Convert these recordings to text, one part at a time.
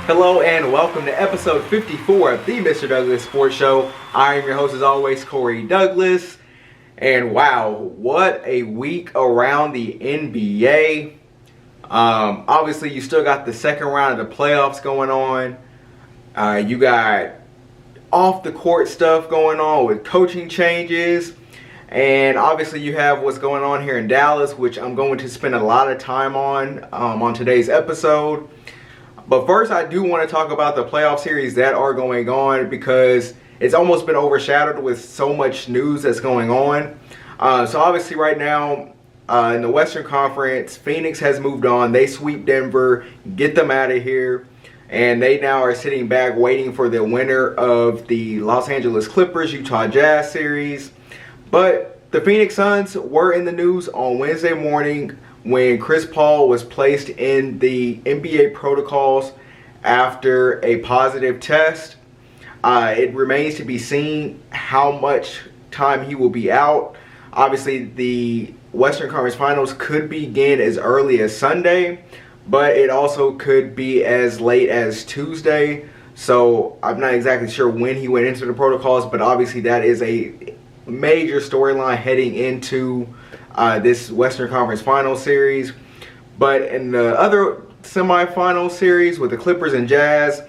Hello and welcome to episode 54 of the Mr. Douglas Sports Show. I am your host as always, Corey Douglas. And wow, what a week around the NBA. Obviously, you still got the second round of the playoffs going on. You got off the court stuff going on with coaching changes. And obviously you have what's going on here in Dallas, which I'm going to spend a lot of time on today's episode. But first, I do want to talk about the playoff series that are going on because it's almost been overshadowed with so much news that's going on. So obviously right now in the Western Conference, Phoenix has moved on. They sweep Denver, get them out of here. And they now are sitting back waiting for the winner of the Los Angeles Clippers Utah Jazz series. But the Phoenix Suns were in the news on Wednesday morning when Chris Paul was placed in the NBA protocols after a positive test. It remains to be seen how much time he will be out. Obviously, the Western Conference Finals could begin as early as Sunday, but it also could be as late as Tuesday. So I'm not exactly sure when he went into the protocols, but obviously that is a major storyline heading into this Western Conference Finals series. But in the other semifinal series with the Clippers and Jazz,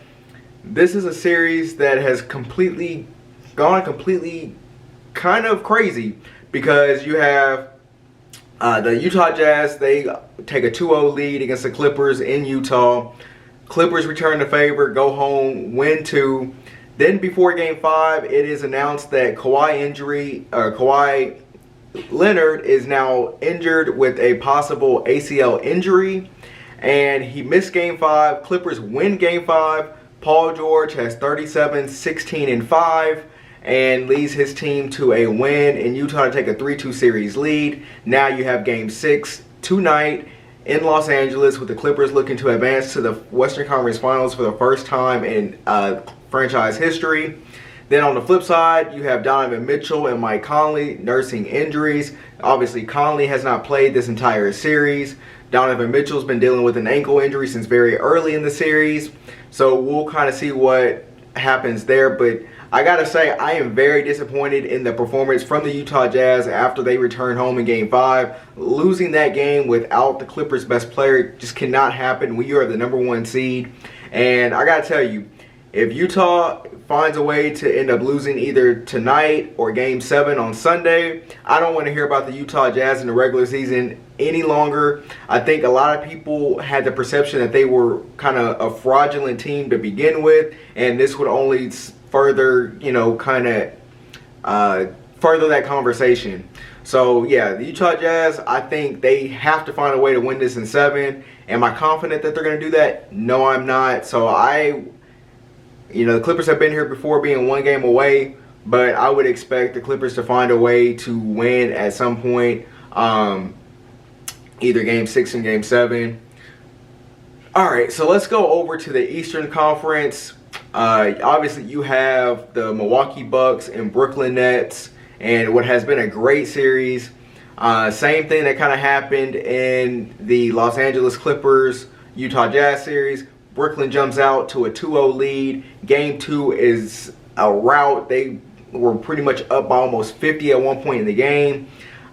this is a series that has gone completely kind of crazy because you have the Utah Jazz. They take a 2-0 lead against the Clippers in Utah. Clippers return the favor, go home, win 2. Then before Game 5, it is announced that Kawhi Leonard is now injured with a possible ACL injury, and he missed Game 5. Clippers win Game 5. Paul George has 37, 16, and 5, and leads his team to a win in Utah to take a 3-2 series lead. Now you have Game 6 tonight in Los Angeles with the Clippers looking to advance to the Western Conference Finals for the first time in franchise history. Then on the flip side, you have Donovan Mitchell and Mike Conley nursing injuries. Obviously, Conley has not played this entire series. Donovan Mitchell's been dealing with an ankle injury since very early in the series. So we'll kind of see what happens there. But I got to say, I am very disappointed in the performance from the Utah Jazz after they returned home in Game 5. Losing that game without the Clippers' best player just cannot happen when you are the number 1 seed. And I got to tell you, if Utah finds a way to end up losing either tonight or Game 7 on Sunday, I don't want to hear about the Utah Jazz in the regular season any longer. I think a lot of people had the perception that they were kind of a fraudulent team to begin with, and this would only further, further that conversation. So yeah, the Utah Jazz, I think they have to find a way to win this in 7. Am I confident that they're going to do that? No, I'm not. So the Clippers have been here before being 1 game away, but I would expect the Clippers to find a way to win at some point, either Game 6 and Game 7. All right, so let's go over to the Eastern Conference. Obviously, you have the Milwaukee Bucks and Brooklyn Nets, and what has been a great series. Same thing that kind of happened in the Los Angeles Clippers Utah Jazz series. Brooklyn jumps out to a 2-0 lead. Game 2 is a rout. They were pretty much up by almost 50 at one point in the game.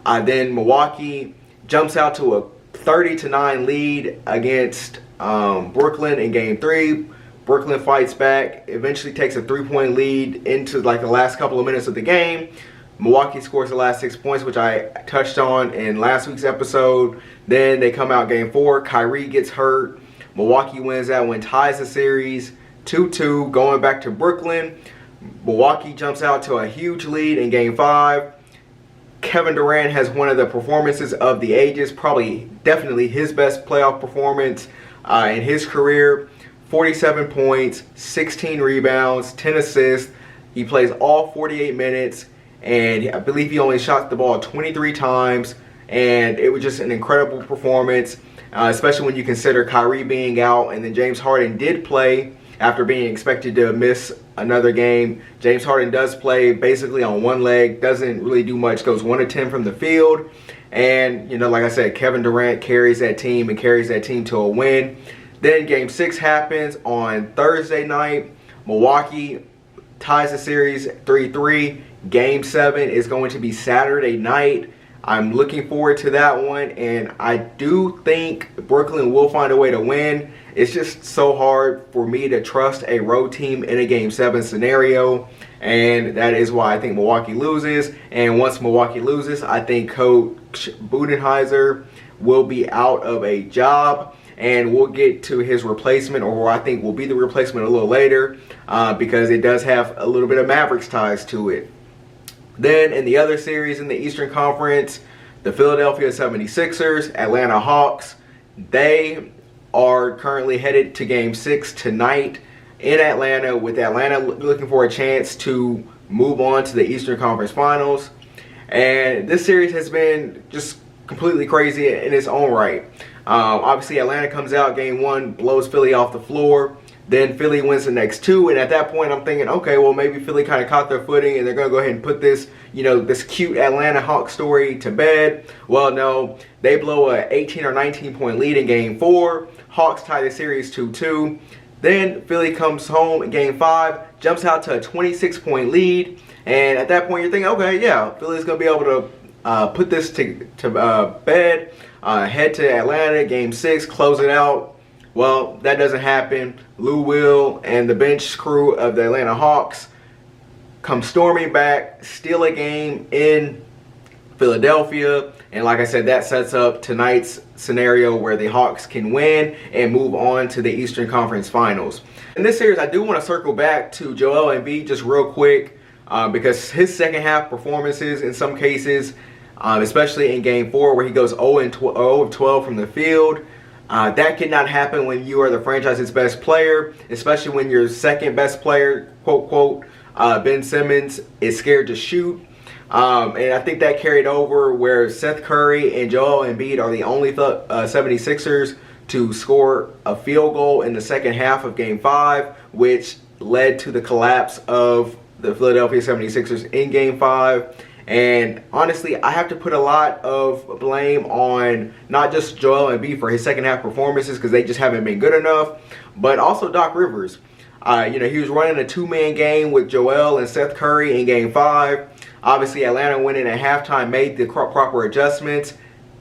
Then Milwaukee jumps out to a 30-9 lead against Brooklyn in Game 3. Brooklyn fights back, eventually takes a 3-point lead into the last couple of minutes of the game. Milwaukee scores the last 6 points, which I touched on in last week's episode. Then they come out Game 4. Kyrie gets hurt. Milwaukee wins that one, ties the series 2-2, going back to Brooklyn. Milwaukee jumps out to a huge lead in Game 5. Kevin Durant has one of the performances of the ages, definitely his best playoff performance in his career. 47 points, 16 rebounds, 10 assists. He plays all 48 minutes, and I believe he only shot the ball 23 times, and it was just an incredible performance. Especially when you consider Kyrie being out, and then James Harden did play after being expected to miss another game. James Harden does play basically on one leg, doesn't really do much, goes 1 of 10 from the field. And, like I said, Kevin Durant carries that team and carries that team to a win. Then Game 6 happens on Thursday night. Milwaukee ties the series 3-3. Game 7 is going to be Saturday night. I'm looking forward to that one, and I do think Brooklyn will find a way to win. It's just so hard for me to trust a road team in a Game 7 scenario, and that is why I think Milwaukee loses. And once Milwaukee loses, I think Coach Budenholzer will be out of a job, and we'll get to his replacement, or I think will be the replacement a little later, because it does have a little bit of Mavericks ties to it. Then in the other series in the Eastern Conference, the Philadelphia 76ers, Atlanta Hawks, they are currently headed to Game 6 tonight in Atlanta, with Atlanta looking for a chance to move on to the Eastern Conference Finals. And this series has been just completely crazy in its own right. Obviously, Atlanta comes out Game 1, blows Philly off the floor. Then Philly wins the next 2, and at that point I'm thinking, okay, well maybe Philly kind of caught their footing and they're going to go ahead and put this, this cute Atlanta Hawks story to bed. Well, no, they blow a 18 or 19 point lead in Game 4. Hawks tie the series 2-2. Then Philly comes home in Game 5, jumps out to a 26 point lead, and at that point you're thinking, okay, yeah, Philly's going to be able to put this to bed, head to Atlanta, Game 6, close it out. Well, that doesn't happen. Lou Will and the bench crew of the Atlanta Hawks come storming back, steal a game in Philadelphia. And like I said, that sets up tonight's scenario where the Hawks can win and move on to the Eastern Conference Finals. In this series, I do want to circle back to Joel Embiid just real quick, because his second half performances in some cases, especially in Game 4 where he goes 0 of 12 from the field, that cannot happen when you are the franchise's best player, especially when your second best player, quote, quote, Ben Simmons, is scared to shoot. And I think that carried over where Seth Curry and Joel Embiid are the only 76ers to score a field goal in the second half of Game 5, which led to the collapse of the Philadelphia 76ers in Game 5. And honestly, I have to put a lot of blame on not just Joel Embiid for his second half performances, because they just haven't been good enough, but also Doc Rivers. He was running a 2-man game with Joel and Seth Curry in Game 5. Obviously, Atlanta winning at halftime made the proper adjustments.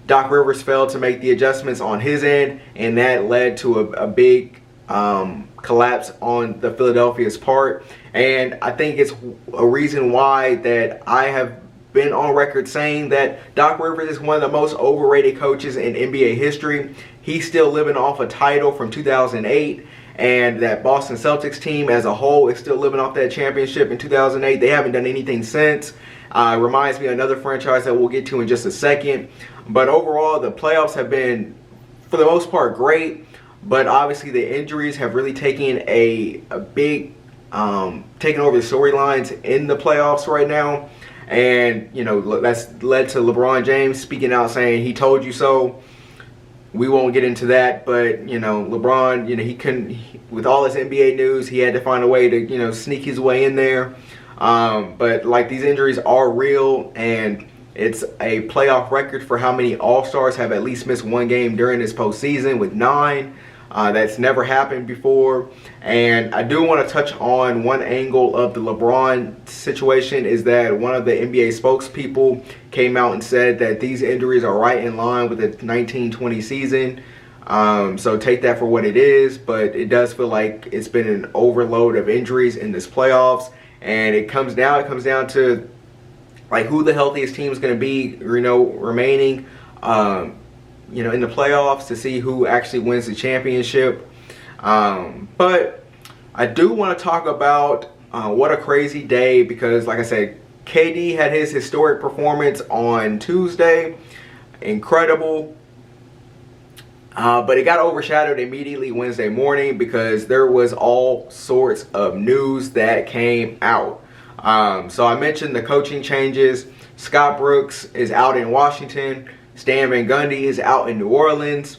Doc Rivers failed to make the adjustments on his end, and that led to a big collapse on the Philadelphia's part. And I think it's a reason why that I have been on record saying that Doc Rivers is one of the most overrated coaches in NBA history. He's still living off a title from 2008, and that Boston Celtics team as a whole is still living off that championship in 2008. They haven't done anything since. Reminds me of another franchise that we'll get to in just a second. But overall, the playoffs have been, for the most part, great. But obviously, the injuries have really taken a big, taken over the storylines in the playoffs right now. And, that's led to LeBron James speaking out saying he told you so. We won't get into that, but, LeBron, he couldn't, with all his NBA news, he had to find a way to, sneak his way in there. But, these injuries are real, and it's a playoff record for how many All-Stars have at least missed one game during this postseason, with 9. That's never happened before. And I do want to touch on one angle of the LeBron situation, is that one of the NBA spokespeople came out and said that these injuries are right in line with the 1920 season. So take that for what it is, but it does feel like it's been an overload of injuries in this playoffs. And it comes down to who the healthiest team is going to be, remaining. In the playoffs to see who actually wins the championship. But I do want to talk about what a crazy day, because like I said, KD had his historic performance on Tuesday. Incredible. But it got overshadowed immediately Wednesday morning because there was all sorts of news that came out. So I mentioned the coaching changes. Scott Brooks is out in Washington. Stan Van Gundy is out in New Orleans.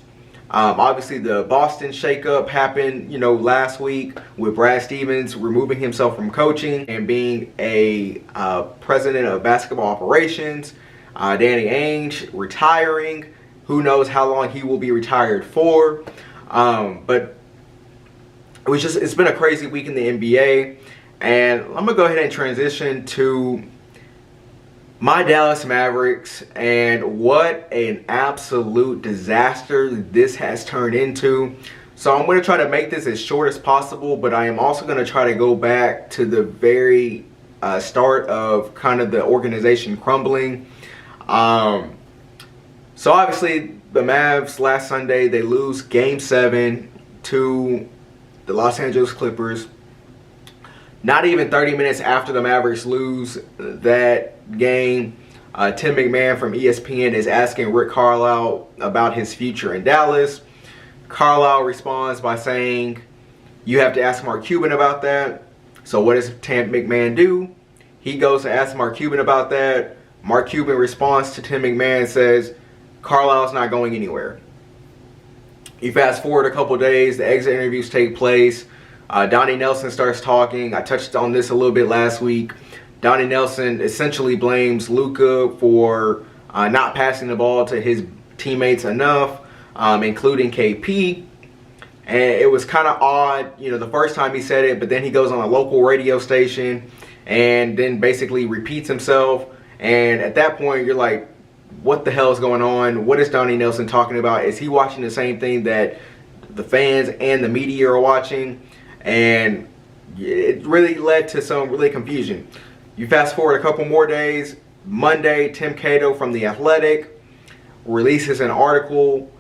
Obviously, the Boston shakeup happened, last week with Brad Stevens removing himself from coaching and being a president of basketball operations. Danny Ainge retiring. Who knows how long he will be retired for? But it's been a crazy week in the NBA, and I'm gonna go ahead and transition to my Dallas Mavericks and what an absolute disaster this has turned into. So I'm going to try to make this as short as possible, but I am also going to try to go back to the very start of kind of the organization crumbling. So obviously the Mavs last Sunday, they lose Game 7 to the Los Angeles Clippers. Not even 30 minutes after the Mavericks lose that game, Tim McMahon from ESPN is asking Rick Carlisle about his future in Dallas. Carlisle responds by saying, "You have to ask Mark Cuban about that." So what does Tim McMahon do? He goes to ask Mark Cuban about that. Mark Cuban responds to Tim McMahon and says, "Carlisle's not going anywhere." You fast forward a couple days, the exit interviews take place. Donnie Nelson starts talking. I touched on this a little bit last week. Donnie Nelson essentially blames Luka for not passing the ball to his teammates enough, including KP. And it was kind of odd, the first time he said it, but then he goes on a local radio station and then basically repeats himself. And at that point, you're like, what the hell is going on? What is Donnie Nelson talking about? Is he watching the same thing that the fans and the media are watching? And it really led to some really confusion. You fast forward a couple more days. Monday, Tim Cato from The Athletic releases an article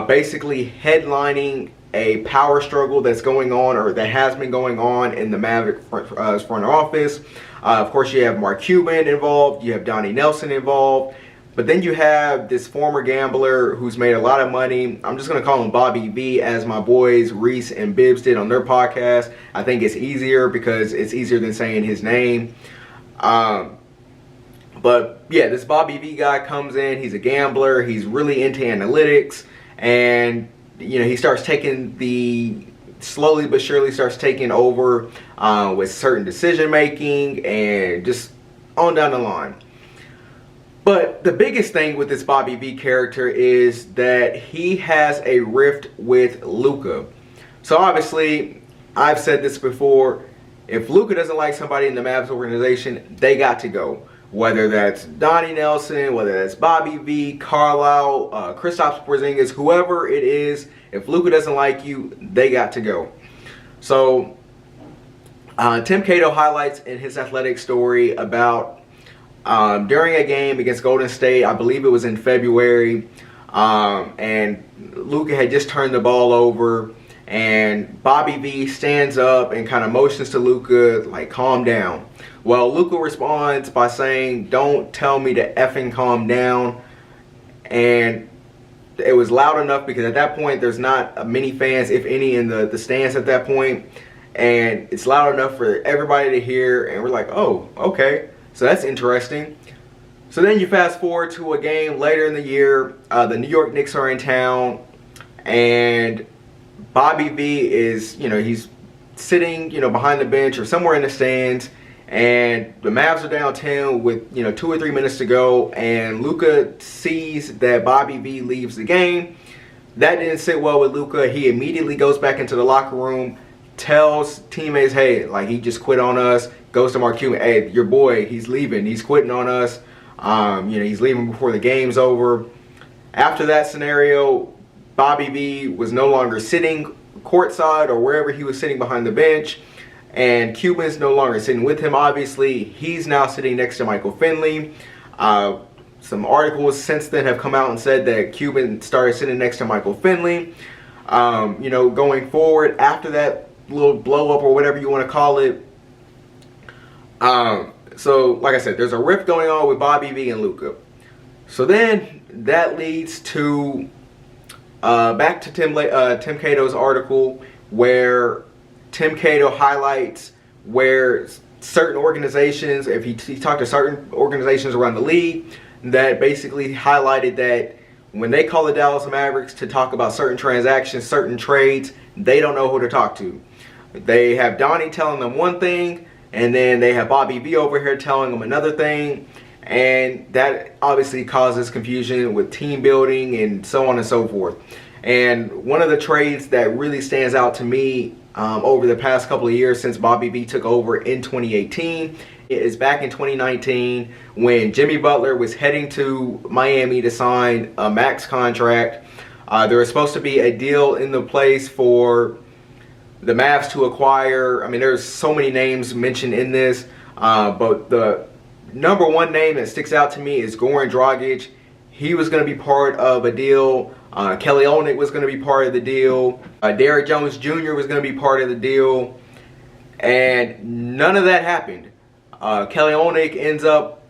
basically headlining a power struggle that's going on, or that has been going on, in the Maverick front office. Of course, you have Mark Cuban involved. You have Donnie Nelson involved. But then you have this former gambler who's made a lot of money. I'm just going to call him Bobby V, as my boys Reese and Bibbs did on their podcast. I think it's easier because it's easier than saying his name. But yeah, this Bobby V guy comes in. He's a gambler. He's really into analytics. And, he starts slowly but surely starts taking over with certain decision making and just on down the line. But the biggest thing with this Bobby V character is that he has a rift with Luka. So obviously, I've said this before, if Luka doesn't like somebody in the Mavs organization, they got to go. Whether that's Donnie Nelson, whether that's Bobby V, Carlisle, Kristaps Porzingis, whoever it is, if Luka doesn't like you, they got to go. So Tim Cato highlights in his Athletic story about during a game against Golden State, I believe it was in February, and Luka had just turned the ball over, and Bobby V stands up and kind of motions to Luka, like, calm down. Well, Luka responds by saying, "Don't tell me to effing calm down." And it was loud enough because at that point there's not many fans, if any, in the stands at that point, and it's loud enough for everybody to hear, and we're like, oh, okay. So that's interesting. So then you fast forward to a game later in the year. The New York Knicks are in town, and Bobby V is, he's sitting, behind the bench or somewhere in the stands, and the Mavs are down 10 with, 2 or 3 minutes to go, and Luka sees that Bobby V leaves the game. That didn't sit well with Luka. He immediately goes back into the locker room, tells teammates, hey, like, he just quit on us. Goes to Mark Cuban, hey, your boy, he's leaving. He's quitting on us. He's leaving before the game's over. After that scenario, Bobby V was no longer sitting courtside or wherever he was sitting behind the bench. And Cuban's no longer sitting with him, obviously. He's now sitting next to Michael Finley. Some articles since then have come out and said that Cuban started sitting next to Michael Finley. Going forward, after that little blow up or whatever you want to call it, so like I said, there's a rift going on with Bobby V and Luka. So then that leads to back to Tim Cato's article, where Tim Cato highlights where certain organizations, if he talked to certain organizations around the league, that basically highlighted that when they call the Dallas Mavericks to talk about certain transactions, certain trades, they don't know who to talk to. They have Donnie telling them one thing, and then they have Bobby V over here telling them another thing, and that obviously causes confusion with team building and so on and so forth. And one of the trades that really stands out to me over the past couple of years since Bobby V took over in 2018 is back in 2019 when Jimmy Butler was heading to Miami to sign a max contract. There was supposed to be a deal in the place for the Mavs to acquire. I mean, there's so many names mentioned in this, but the number one name that sticks out to me is Goran Dragic. He was going to be part of a deal. Kelly Olynyk was going to be part of the deal. Derrick Jones Jr. was going to be part of the deal. And none of that happened. Kelly Olynyk ends up,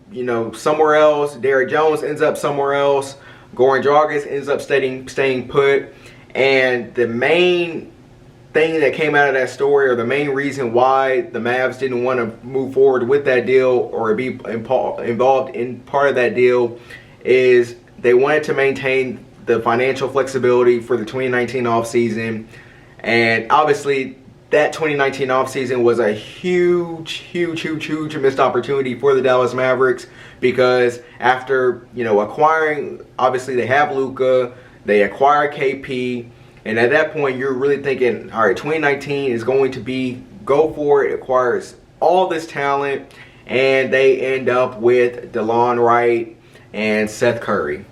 somewhere else. Derrick Jones ends up somewhere else. Goran Dragic ends up staying put. And the main thing that came out of that story, or the main reason why the Mavs didn't want to move forward with that deal or be involved in part of that deal, is they wanted to maintain the financial flexibility for the 2019 offseason. And obviously that 2019 offseason was a huge missed opportunity for the Dallas Mavericks, because after acquiring, obviously they have Luka, they acquire KP, and at that point you're really thinking, all right, 2019 is going to be go for it, acquires all this talent, and they end up with DeLon Wright and Seth Curry.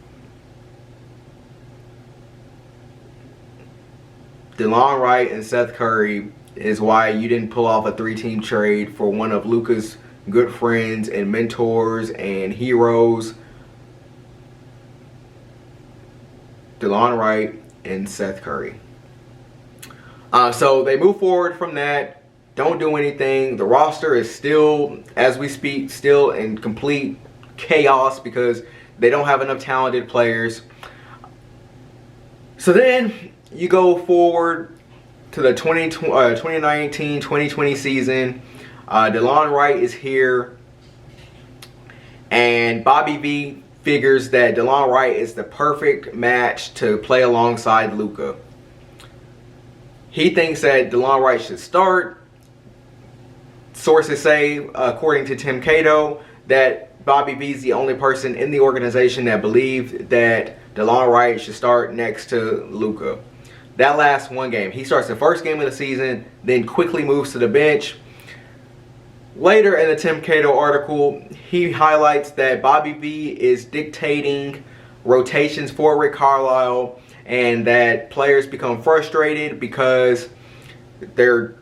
DeLon Wright and Seth Curry is why you didn't pull off a 3-team trade for one of Luka's good friends and mentors and heroes, DeLon Wright and Seth Curry. So they move forward from that, don't do anything. The roster is still, as we speak, still in complete chaos because they don't have enough talented players. So then you go forward to the 2019-2020 season. DeLon Wright is here, and Bobby V figures that DeLon Wright is the perfect match to play alongside Luka. He thinks that DeLon Wright should start. Sources say, according to Tim Cato, that Bobby V is the only person in the organization that believed that DeLon Wright should start next to Luka. That lasts one game. He starts the first game of the season, then quickly moves to the bench. Later in the Tim Cato article, he highlights that Bobby V is dictating rotations for Rick Carlisle, and that players become frustrated because they're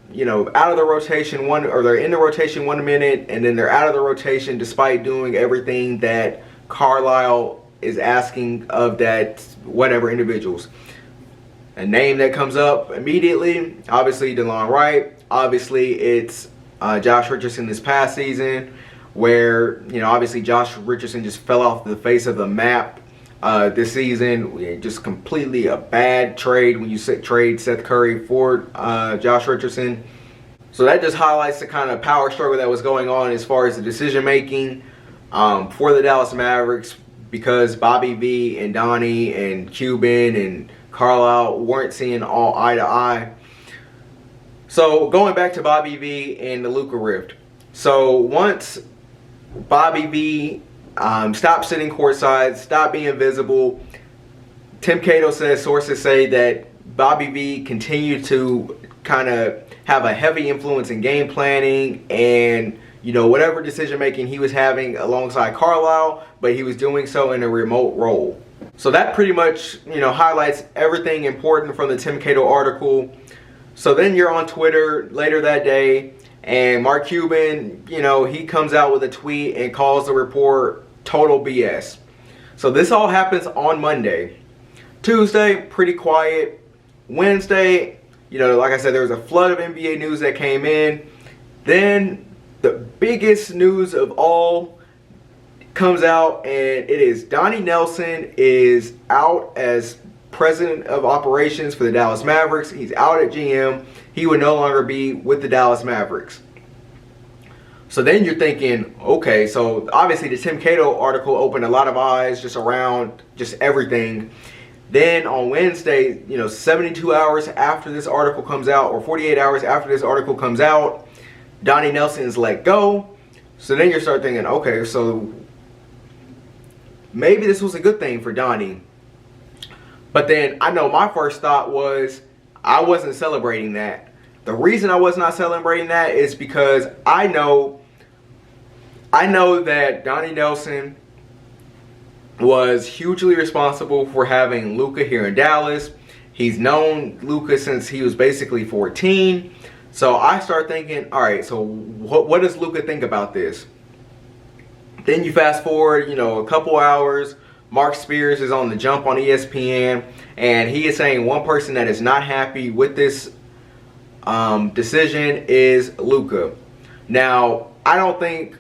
out of the rotation they're in the rotation 1 minute, and then they're out of the rotation despite doing everything that Carlisle is asking of that whatever individuals. A name that comes up immediately, obviously DeLon Wright. Obviously it's Josh Richardson this past season, where obviously Josh Richardson just fell off the face of the map this season. Just completely a bad trade when you trade Seth Curry for Josh Richardson. So that just highlights the kind of power struggle that was going on as far as the decision making for the Dallas Mavericks, because Bobby V and Donnie and Cuban and Carlisle weren't seeing all eye to eye. So going back to Bobby V and the Luka rift. So once Bobby V stopped sitting courtside, stopped being visible, Tim Cato says, sources say that Bobby V continued to kind of have a heavy influence in game planning and whatever decision making he was having alongside Carlisle, but he was doing so in a remote role. So that pretty much highlights everything important from the Tim Cato article. So then you're on Twitter later that day, and Mark Cuban, he comes out with a tweet and calls the report total BS. So this all happens on Monday. Tuesday, pretty quiet. Wednesday, like I said, there was a flood of NBA news that came in. Then the biggest news of all comes out, and it is Donnie Nelson is out as president of operations for the Dallas Mavericks. He's out at GM. He would no longer be with the Dallas Mavericks. So then you're thinking, okay, so obviously the Tim Cato article opened a lot of eyes just around just everything. Then on Wednesday, 72 hours after this article comes out, or 48 hours after this article comes out, Donnie Nelson is let go. So then you start thinking, okay, so maybe this was a good thing for Donnie. But then I know my first thought was I wasn't celebrating that. The reason I was not celebrating that is because I know that Donnie Nelson was hugely responsible for having Luka here in Dallas. He's known Luka since he was basically 14. So I start thinking, all right, so what does Luka think about this? Then you fast forward, a couple hours. Mark Spears is on the jump on ESPN, and he is saying one person that is not happy with this decision is Luka. Now, I don't think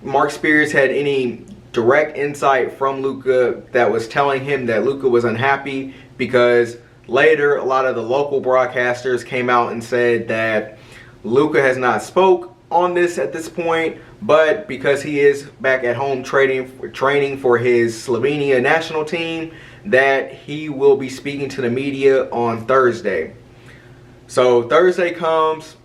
Mark Spears had any direct insight from Luka that was telling him that Luka was unhappy, because later a lot of the local broadcasters came out and said that Luka has not spoke on this at this point, but because he is back at home training for his Slovenia national team, that he will be speaking to the media on Thursday. So Thursday comes,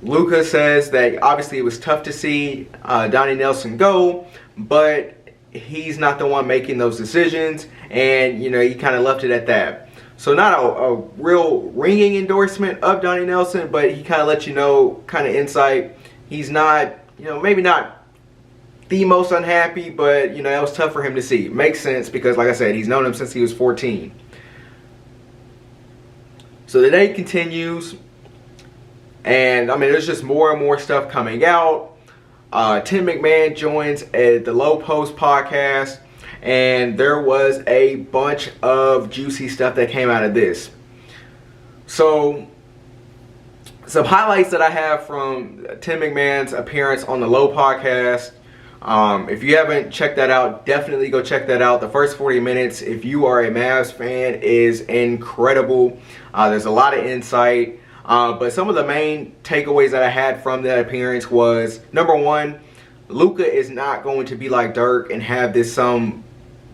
Luka says that obviously it was tough to see Donnie Nelson go, but he's not the one making those decisions, and he kind of left it at that. So not a real ringing endorsement of Donnie Nelson, but he kind of let you know, kind of insight. He's not, maybe not the most unhappy, but that was tough for him to see. Makes sense, because like I said, he's known him since he was 14. So the day continues, and there's just more and more stuff coming out. Tim McMahon joins the Low Post podcast, and there was a bunch of juicy stuff that came out of this. So some highlights that I have from Tim McMahon's appearance on the Low podcast. If you haven't checked that out, definitely go check that out. The first 40 minutes, if you are a Mavs fan, is incredible. There's a lot of insight. But some of the main takeaways that I had from that appearance was, number one, Luka is not going to be like Dirk and have this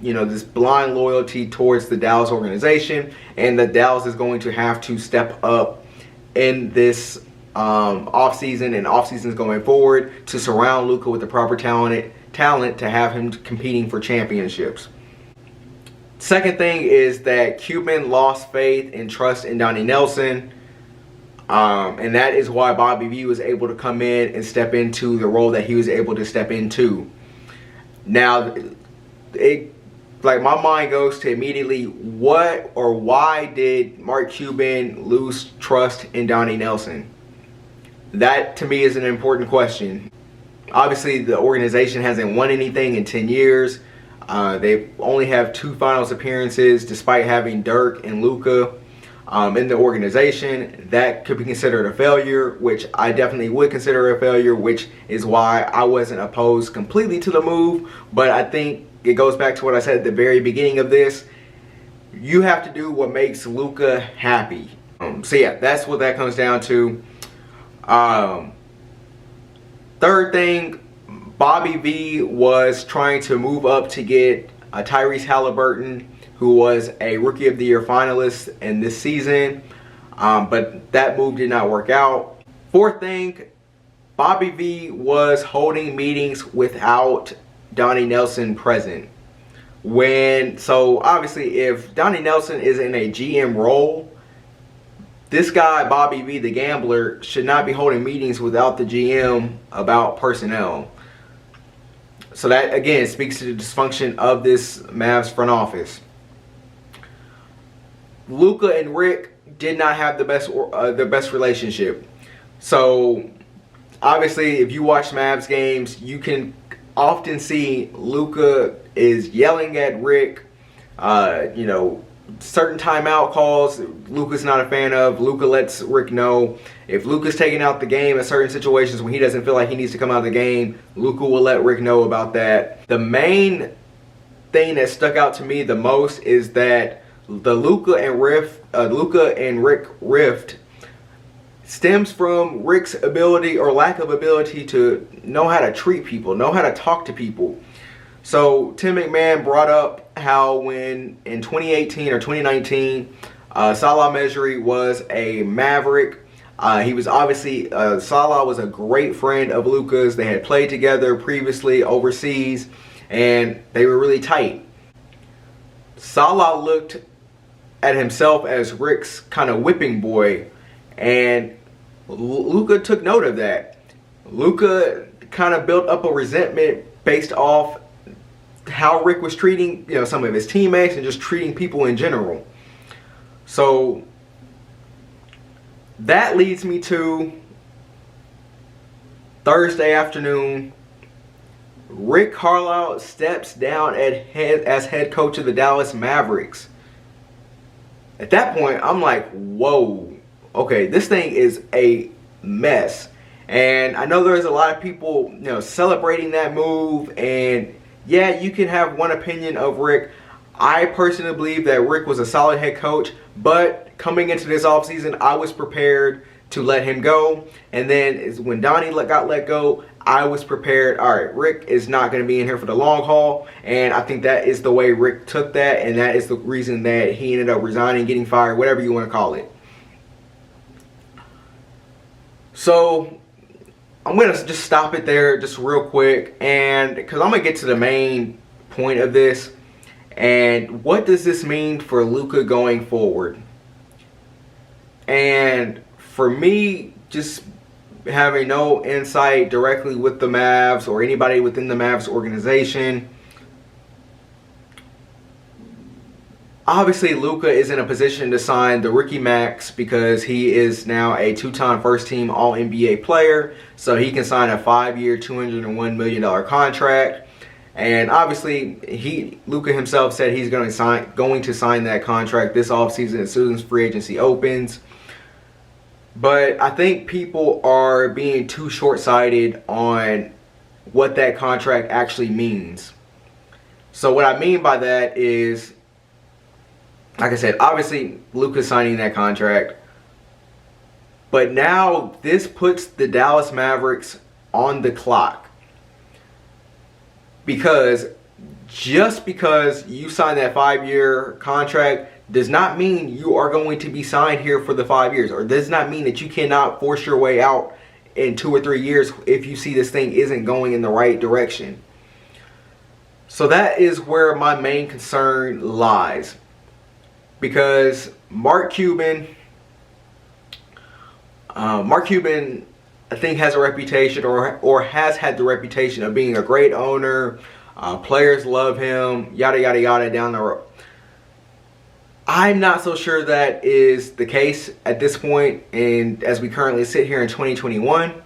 this blind loyalty towards the Dallas organization, and that Dallas is going to have to step up in this offseason and off-seasons going forward to surround Luka with the proper talent to have him competing for championships. Second thing is that Cuban lost faith and trust in Donnie Nelson. And that is why Bobby V was able to come in and step into the role that he was able to step into. Now, my mind goes to immediately, what or why did Mark Cuban lose trust in Donnie Nelson? That, to me, is an important question. Obviously, the organization hasn't won anything in 10 years. They only have 2 finals appearances, despite having Dirk and Luka in the organization. That could be considered a failure, which I definitely would consider a failure, which is why I wasn't opposed completely to the move. But I think it goes back to what I said at the very beginning of this. You have to do what makes Luka happy. So yeah, that's what that comes down to. Third thing, Bobby V was trying to move up to get Tyrese Halliburton, who was a Rookie of the Year finalist in this season, but that move did not work out. Fourth thing, Bobby V was holding meetings without Donnie Nelson present. So obviously, if Donnie Nelson is in a GM role, this guy, Bobby V, the gambler, should not be holding meetings without the GM about personnel. So that, again, speaks to the dysfunction of this Mavs front office. Luka and Rick did not have the best relationship. So obviously, if you watch Mavs games, you can often see Luka is yelling at Rick. Certain timeout calls Luka's not a fan of. Luka lets Rick know. If Luka's taking out the game in certain situations when he doesn't feel like he needs to come out of the game, Luka will let Rick know about that. The main thing that stuck out to me the most is that the Luka and Rick rift stems from Rick's ability or lack of ability to know how to treat people, know how to talk to people. So Tim McMahon brought up how when in 2018 or 2019, Salah Mejri was a Maverick. He was obviously, Salah was a great friend of Luka's. They had played together previously overseas, and they were really tight. Salah looked at himself as Rick's kind of whipping boy, and Luka took note of that. Luka kind of built up a resentment based off how Rick was treating, some of his teammates and just treating people in general. So that leads me to Thursday afternoon. Rick Carlisle steps down as head coach of the Dallas Mavericks. At that point, I'm like, whoa, okay, this thing is a mess. And I know there's a lot of people, celebrating that move. And yeah, you can have one opinion of Rick. I personally believe that Rick was a solid head coach, but coming into this offseason, I was prepared to let him go. And then when Donnie got let go, I was prepared. All right, Rick is not going to be in here for the long haul. And I think that is the way Rick took that. And that is the reason that he ended up resigning, getting fired, whatever you want to call it. So I'm going to just stop it there just real quick. And because I'm going to get to the main point of this. And what does this mean for Luka going forward? And for me, just having no insight directly with the Mavs or anybody within the Mavs organization, obviously Luka is in a position to sign the rookie max because he is now a two-time first-team All-NBA player, so he can sign a 5-year, $201 million contract. And obviously, Luka himself said he's going to sign that contract this offseason as soon as free agency opens. But I think people are being too short-sighted on what that contract actually means. So what I mean by that is, like I said, obviously Luka's signing that contract. But now this puts the Dallas Mavericks on the clock. Because just because you sign that 5-year contract does not mean you are going to be signed here for the 5 years, or does not mean that you cannot force your way out in 2 or 3 years if you see this thing isn't going in the right direction. So that is where my main concern lies. Because Mark Cuban, I think, has a reputation or has had the reputation of being a great owner. Players love him, yada, yada, yada, down the road. I'm not so sure that is the case at this point, and as we currently sit here in 2021.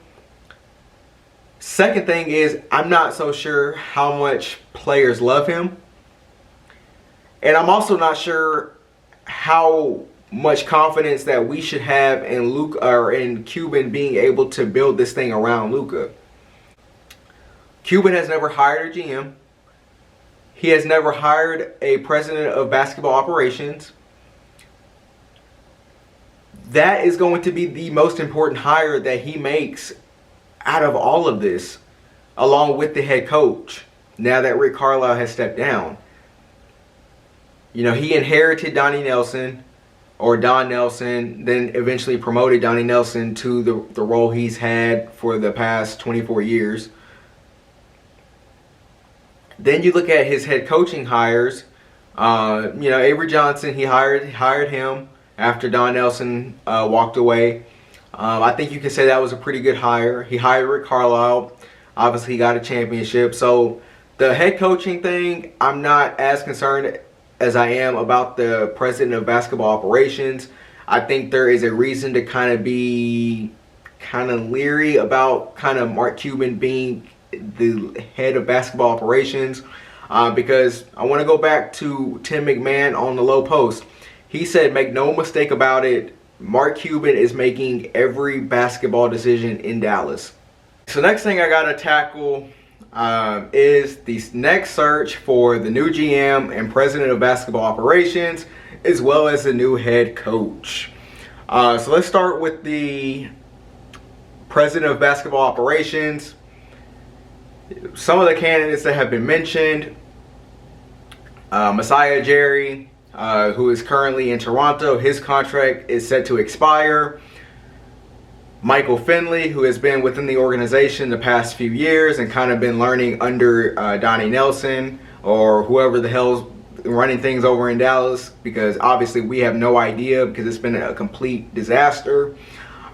Second thing is, I'm not so sure how much players love him. And I'm also not sure how much confidence that we should have in Luka or in Cuban being able to build this thing around Luka. Cuban has never hired a GM. He has never hired a president of basketball operations. That is going to be the most important hire that he makes out of all of this, along with the head coach, now that Rick Carlisle has stepped down. He inherited Donnie Nelson, or Don Nelson, then eventually promoted Donnie Nelson to the role he's had for the past 24 years. Then you look at his head coaching hires. Avery Johnson, he hired him after Don Nelson walked away. I think you can say that was a pretty good hire. He hired Rick Carlisle. Obviously, he got a championship. So the head coaching thing, I'm not as concerned as I am about the president of basketball operations. I think there is a reason to kind of be leery about Mark Cuban being the head of basketball operations, because I want to go back to Tim McMahon on the Low Post. He said, make no mistake about it, Mark Cuban is making every basketball decision in Dallas. So next thing I got to tackle is the next search for the new GM and president of basketball operations, as well as the new head coach. So let's start with the president of basketball operations. Some of the candidates that have been mentioned: Messiah Jerry, who is currently in Toronto. His contract is set to expire. Michael Finley, who has been within the organization the past few years and kind of been learning under Donnie Nelson or whoever the hell's running things over in Dallas, because obviously we have no idea because it's been a complete disaster.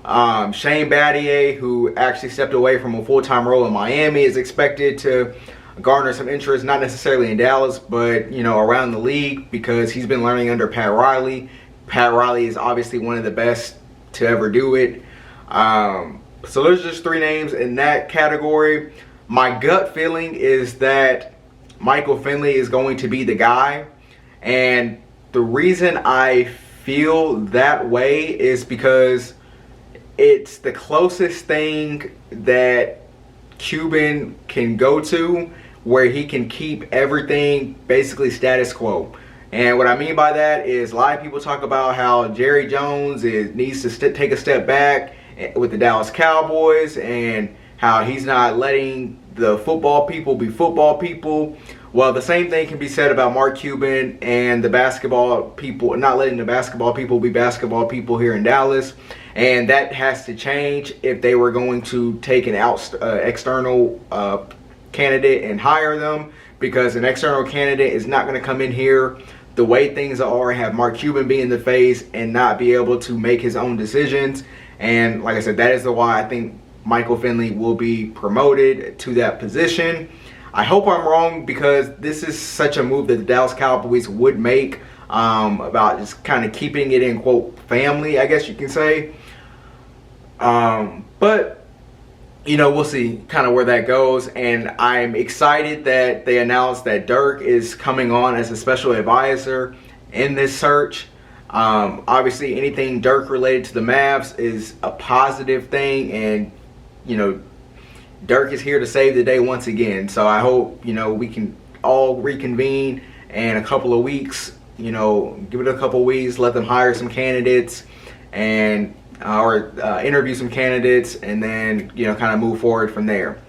Shane Battier, who actually stepped away from a full-time role in Miami, is expected to garner some interest, not necessarily in Dallas, but around the league, because he's been learning under Pat Riley. Pat Riley is obviously one of the best to ever do it. So there's just three names in that category. My gut feeling is that Michael Finley is going to be the guy, and the reason I feel that way is because it's the closest thing that Cuban can go to where he can keep everything basically status quo. And what I mean by that is, a lot of people talk about how Jerry Jones needs to take a step back with the Dallas Cowboys and how he's not letting the football people be football people. Well, the same thing can be said about Mark Cuban and the basketball people, not letting the basketball people be basketball people here in Dallas. And that has to change if they were going to take an external candidate and hire them, because an external candidate is not going to come in here the way things are and have Mark Cuban be in the face and not be able to make his own decisions. And like I said, that is why I think Michael Finley will be promoted to that position. I hope I'm wrong, because this is such a move that the Dallas Cowboys would make, about just kind of keeping it in, quote, family, I guess you can say. But, we'll see kind of where that goes. And I'm excited that they announced that Dirk is coming on as a special advisor in this search. Obviously, anything Dirk related to the Mavs is a positive thing, and Dirk is here to save the day once again. So I hope we can all reconvene in a couple of weeks. Give it a couple of weeks, let them hire some candidates and or interview some candidates, and then kind of move forward from there.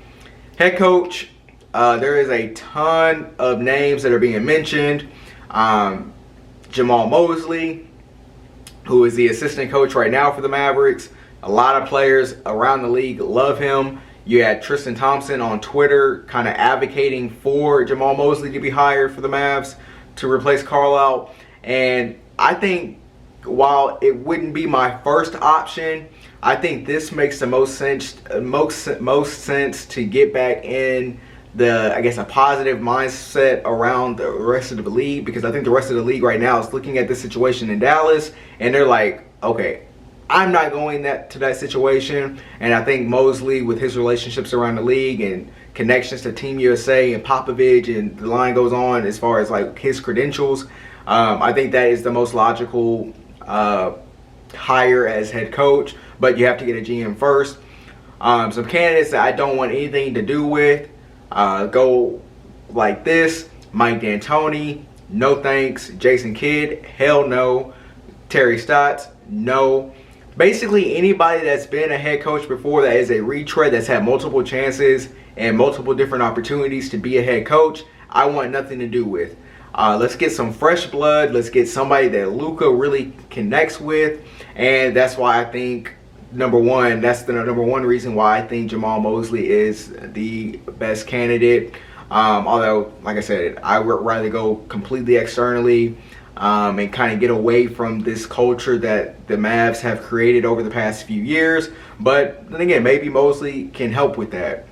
Head coach, there is a ton of names that are being mentioned. Jamal Mosley, who is the assistant coach right now for the Mavericks. A lot of players around the league love him. You had Tristan Thompson on Twitter kind of advocating for Jamal Mosley to be hired for the Mavs to replace Carlisle. And I think, while it wouldn't be my first option, I think this makes the most sense to get back in a positive mindset around the rest of the league, because I think the rest of the league right now is looking at this situation in Dallas and they're like, okay, I'm not going to that situation. And I think Mosley, with his relationships around the league and connections to Team USA and Popovich, and the line goes on as far as like his credentials, I think that is the most logical hire as head coach. But you have to get a GM first. Some candidates that I don't want anything to do with go like this: Mike D'Antoni, no thanks. Jason Kidd, hell no. Terry Stotts, no. Basically anybody that's been a head coach before, that is a retread, that's had multiple chances and multiple different opportunities to be a head coach, I want nothing to do with. Let's get some fresh blood. Let's get somebody that Luka really connects with. And that's why I think, that's the number one reason why I think Jamal Mosley is the best candidate. Although, like I said, I would rather go completely externally and kind of get away from this culture that the Mavs have created over the past few years. But then again, maybe Mosley can help with that.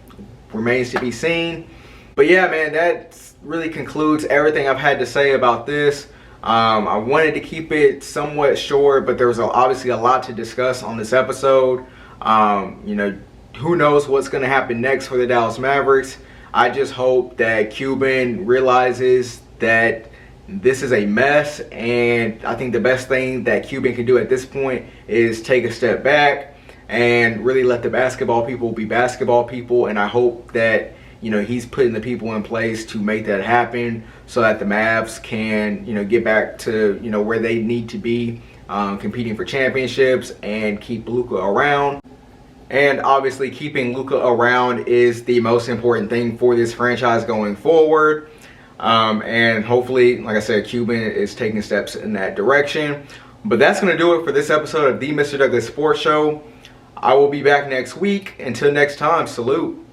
Remains to be seen. But yeah, man, that really concludes everything I've had to say about this. I wanted to keep it somewhat short, but there was obviously a lot to discuss on this episode. Who knows what's going to happen next for the Dallas Mavericks. I just hope that Cuban realizes that this is a mess, and I think the best thing that Cuban can do at this point is take a step back and really let the basketball people be basketball people. And I hope that he's putting the people in place to make that happen, so that the Mavs can get back to where they need to be competing for championships and keep Luka around. And obviously keeping Luka around is the most important thing for this franchise going forward. And hopefully, like I said, Cuban is taking steps in that direction. But that's going to do it for this episode of the Mr. Douglass Sports Show. I will be back next week. Until next time, salute.